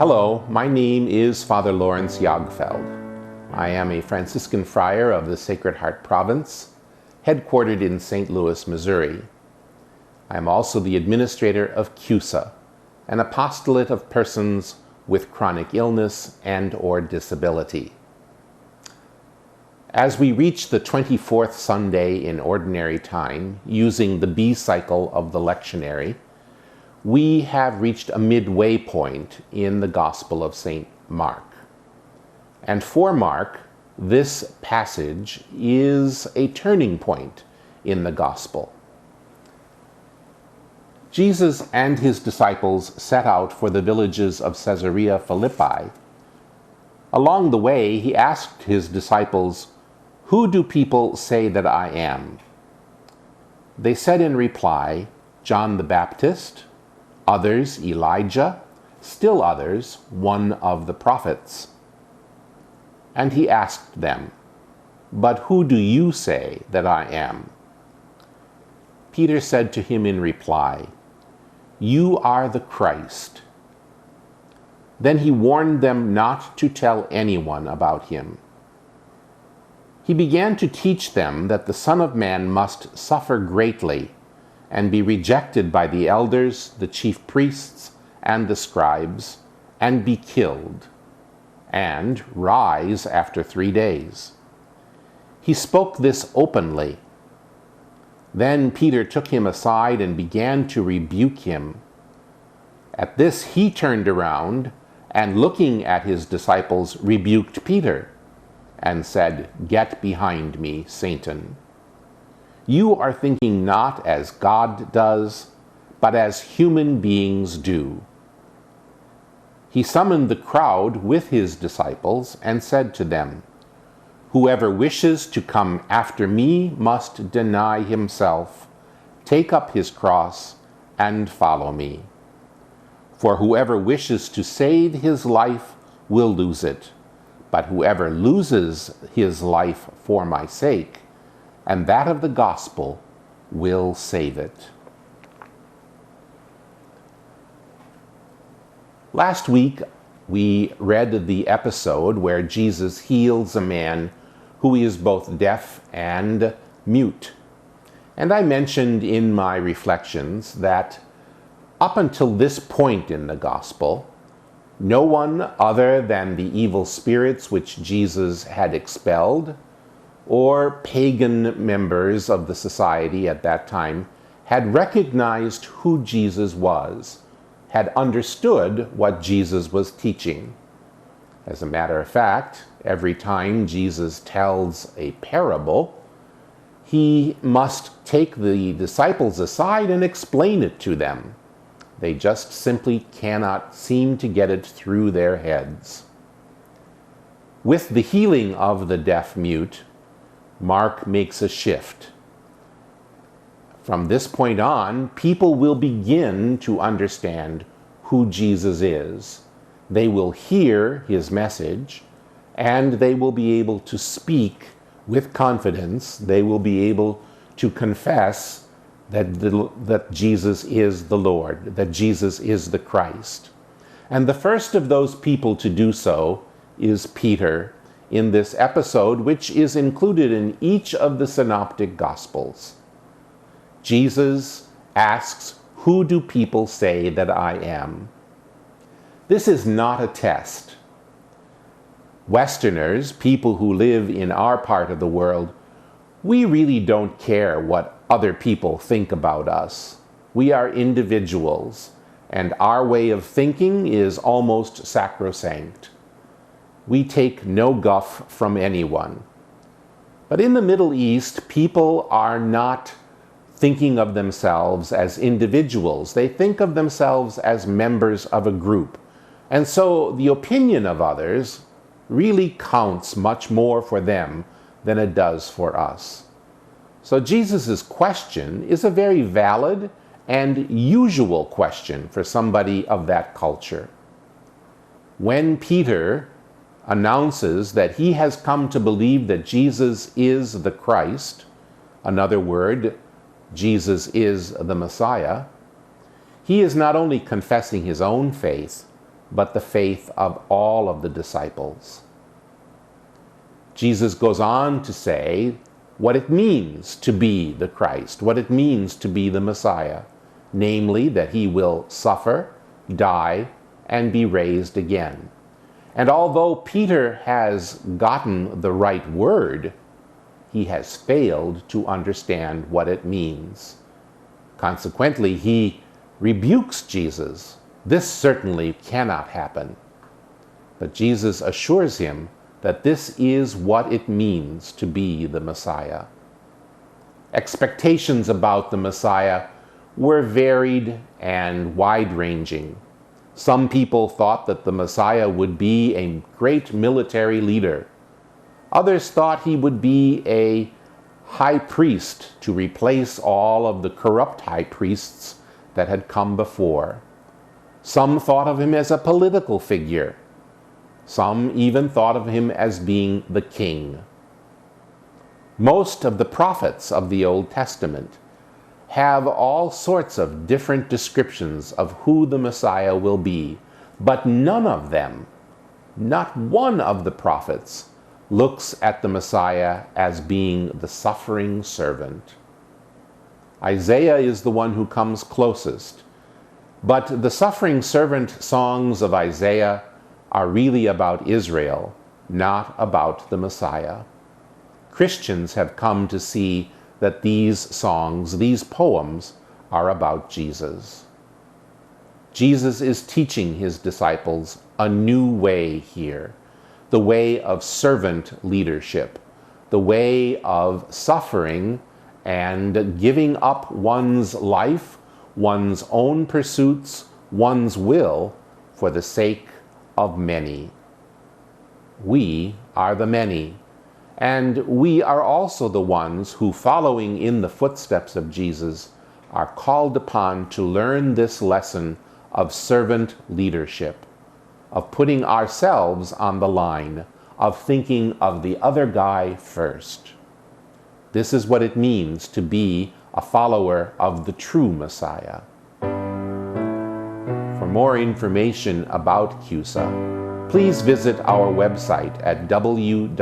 Hello, my name is Father Lawrence Jagfeld. I am a Franciscan friar of the Sacred Heart Province, headquartered in St. Louis, Missouri. I am also the administrator of CUSA, an apostolate of persons with chronic illness and/or disability. As we reach the 24th Sunday in Ordinary Time, using the B cycle of the Lectionary, we have reached a midway point in the Gospel of St. Mark. And for Mark, this passage is a turning point in the Gospel. Jesus and his disciples set out for the villages of Caesarea Philippi. Along the way, he asked his disciples, "Who do people say that I am?" They said in reply, "John the Baptist, others Elijah, still others one of the prophets." And he asked them, "But who do you say that I am?" Peter said to him in reply, "You are the Christ." Then he warned them not to tell anyone about him. He began to teach them that the Son of Man must suffer greatly and be rejected by the elders, the chief priests, and the scribes, and be killed, and rise after 3 days. He spoke this openly. Then Peter took him aside and began to rebuke him. At this he turned around and, looking at his disciples, rebuked Peter and said, "Get behind me, Satan. You are thinking not as God does, but as human beings do." He summoned the crowd with his disciples and said to them, "Whoever wishes to come after me must deny himself, take up his cross, and follow me. For whoever wishes to save his life will lose it, but whoever loses his life for my sake and that of the gospel will save it." Last week, we read the episode where Jesus heals a man who is both deaf and mute. And I mentioned in my reflections that up until this point in the gospel, no one other than the evil spirits which Jesus had expelled, or pagan members of the society at that time, had recognized who Jesus was, had understood what Jesus was teaching. As a matter of fact, every time Jesus tells a parable, he must take the disciples aside and explain it to them. They just simply cannot seem to get it through their heads. With the healing of the deaf-mute, Mark makes a shift. From this point on, people will begin to understand who Jesus is. They will hear his message, and they will be able to speak with confidence. They will be able to confess that Jesus is the Lord, that Jesus is the Christ. And the first of those people to do so is Peter in this episode, which is included in each of the synoptic gospels. Jesus asks, "Who do people say that I am?" This is not a test. Westerners, people who live in our part of the world, we really don't care what other people think about us. We are individuals, and our way of thinking is almost sacrosanct. We take no guff from anyone. But in the Middle East, people are not thinking of themselves as individuals. They think of themselves as members of a group. And so the opinion of others really counts much more for them than it does for us. So Jesus' question is a very valid and usual question for somebody of that culture. When Peter announces that he has come to believe that Jesus is the Christ, another word, Jesus is the Messiah, he is not only confessing his own faith, but the faith of all of the disciples. Jesus goes on to say what it means to be the Christ, what it means to be the Messiah, namely that he will suffer, die, and be raised again. And although Peter has gotten the right word, he has failed to understand what it means. Consequently, he rebukes Jesus. This certainly cannot happen. But Jesus assures him that this is what it means to be the Messiah. Expectations about the Messiah were varied and wide-ranging. Some people thought that the Messiah would be a great military leader. Others thought he would be a high priest to replace all of the corrupt high priests that had come before. Some thought of him as a political figure. Some even thought of him as being the king. Most of the prophets of the Old Testament have all sorts of different descriptions of who the Messiah will be, but none of them, not one of the prophets, looks at the Messiah as being the suffering servant. Isaiah is the one who comes closest, but the suffering servant songs of Isaiah are really about Israel, not about the Messiah. Christians have come to see that these songs, these poems, are about Jesus. Jesus is teaching his disciples a new way here, the way of servant leadership, the way of suffering and giving up one's life, one's own pursuits, one's will, for the sake of many. We are the many, and we are also the ones who, following in the footsteps of Jesus, are called upon to learn this lesson of servant leadership, of putting ourselves on the line, of thinking of the other guy first. This is what it means to be a follower of the true Messiah. For more information about CUSA, please visit our website at www.qson.org.